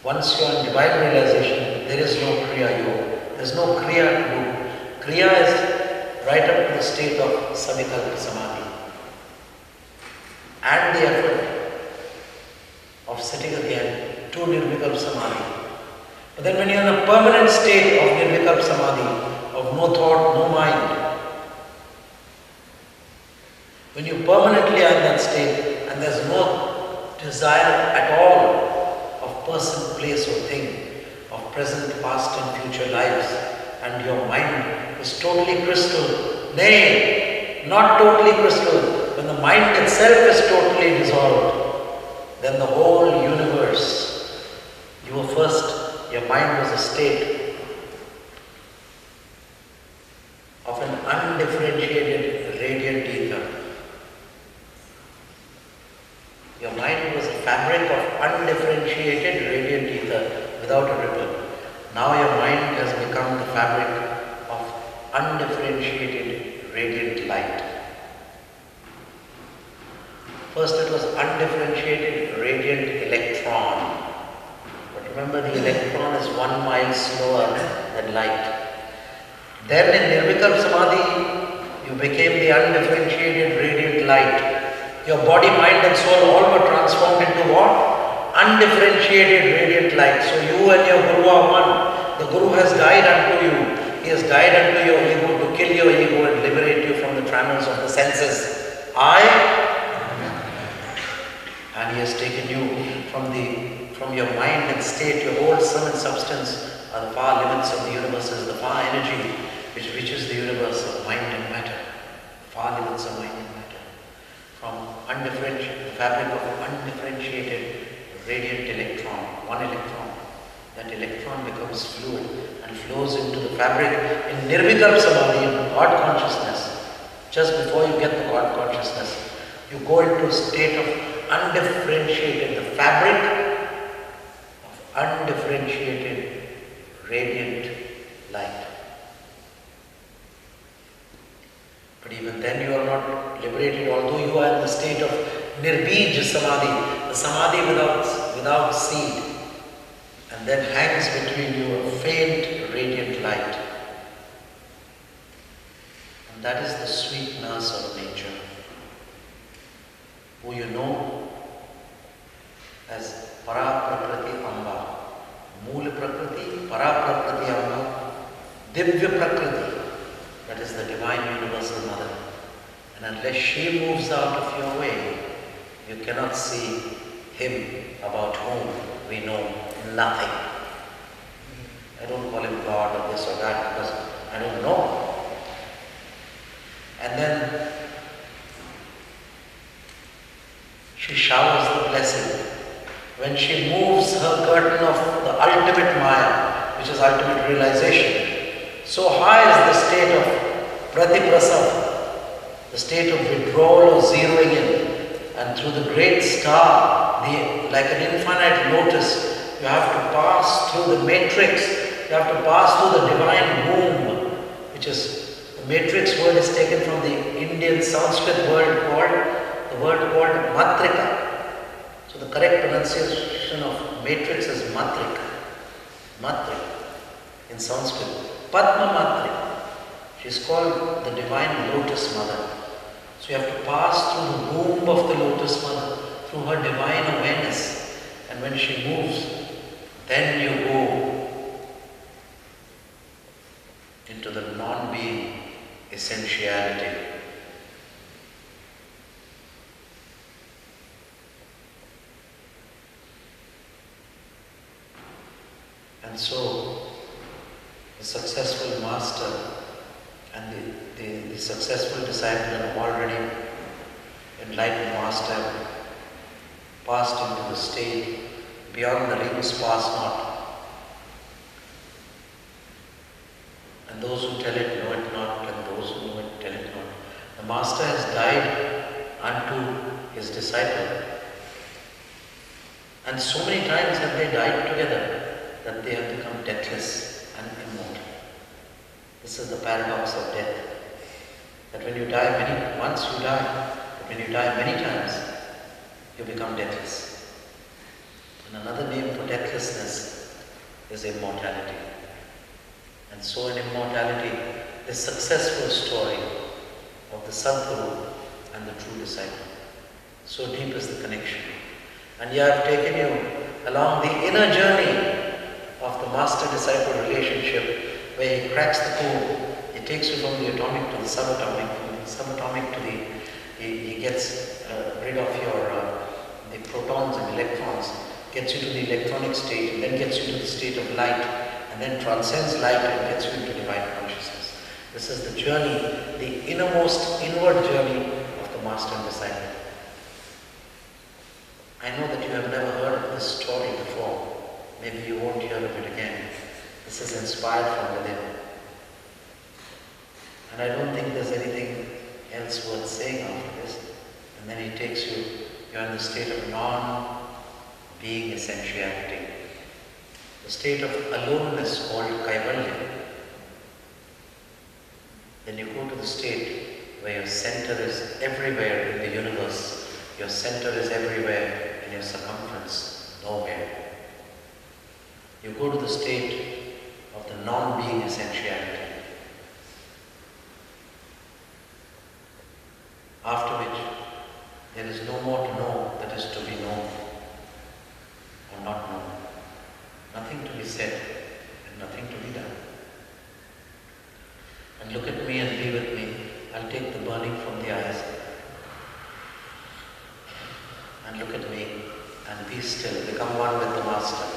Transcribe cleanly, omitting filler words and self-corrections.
Once you are in divine realization, there is no Kriya Yoga. There is no Kriya to do. Kriya is right up to the state of Savikalpa Samadhi. And the effort of sitting again to Nirvikalpa Samadhi. But then when you are in a permanent state of Nirvikalpa Samadhi, of no thought, no mind, when you permanently are in that state and there is no desire at all of person, place or thing, of present, past and future lives, and your mind is totally crystal, nay, not totally crystal, when the mind itself is totally dissolved, then the whole universe, your mind was a state of an undifferentiated radiant ether. Your mind was a fabric of undifferentiated radiant ether without a ripple. Now your mind has become the fabric of undifferentiated radiant light. First it was undifferentiated radiant electron. But remember, the electron is 1 mile slower than light. Then in Nirvikalpa Samadhi, you became the undifferentiated radiant light. Your body, mind and soul all were transformed into what? Undifferentiated radiant light. So you and your Guru are one. The Guru has died unto you. He has died unto your ego to kill your ego and liberate you from the trammels of the senses. And He has taken you from your mind and state. Your whole sum and substance are the far limits of the universe, is the far energy which reaches the universe of mind and matter. Far limits of mind and matter. From the fabric of undifferentiated radiant electron, one electron. That electron becomes fluid and flows into the fabric in Nirvikalpa Samadhi, in God consciousness. Just before you get the God consciousness, you go into a state of undifferentiated, the fabric of undifferentiated radiant light. But even then you are not liberated, although you are in the state of Nirbij Samadhi, the Samadhi without seed. And then hangs between you a faint radiant light. And that is the sweet nurse of nature, who you know as Para Prakriti Amba. Mool Prakriti, Para Prakriti Amba, Divya Prakriti. That is the Divine Universal Mother. And unless she moves out of your way, you cannot see Him about whom we know nothing. I don't call Him God or this or that because I don't know. And then she showers the blessing. When she moves her curtain of the ultimate Maya, which is ultimate realization, so high is the state of Pratiprasav, the state of withdrawal or zeroing in, and through the great star, like an infinite lotus, you have to pass through the matrix, you have to pass through the divine womb, which is, the matrix word is taken from the Indian Sanskrit word called Matrika. So the correct pronunciation of matrix is Matrika. Matrika in Sanskrit. Padma Matrika. She is called the Divine Lotus Mother. So you have to pass through the womb of the Lotus Mother, through her divine awareness. And when she moves, then you go into the non-being essentiality. And so, the successful master and the successful disciple and already enlightened master passed into the state beyond the rings pass not. And those who tell it know it not, and those who know it tell it not. The master has died unto his disciple. And so many times have they died together that they have become deathless and immortal. This is the paradox of death. That when you die once you die, but when you die many times, you become deathless. And another name for deathlessness is immortality. And so in immortality, the successful story of the Sadguru and the true disciple. So deep is the connection. And here I have taken you along the inner journey of the master-disciple relationship, where he cracks the code. He takes you from the atomic to the subatomic, from the subatomic to the, he gets rid of your the protons and electrons, gets you to the electronic state, and then gets you to the state of light, and then transcends light and gets you into divine consciousness. This is the journey, the innermost inward journey of the master and disciple. I know that you have never heard of this story before. Maybe you won't hear of it again. This is inspired from within. And I don't think there's anything else worth saying after this. And then he takes you, you're in the state of non-being essentiality. The state of aloneness called Kaivalya. Then you go to the state where your center is everywhere in the universe. Your center is everywhere and your circumference nowhere. You go to the state of the non-being essentiality. After which, there is no more to know that is to be known or not known. Nothing to be said and nothing to be done. And look at me and be with me. I'll take the burning from the eyes. And look at me and be still. Become one with the Master.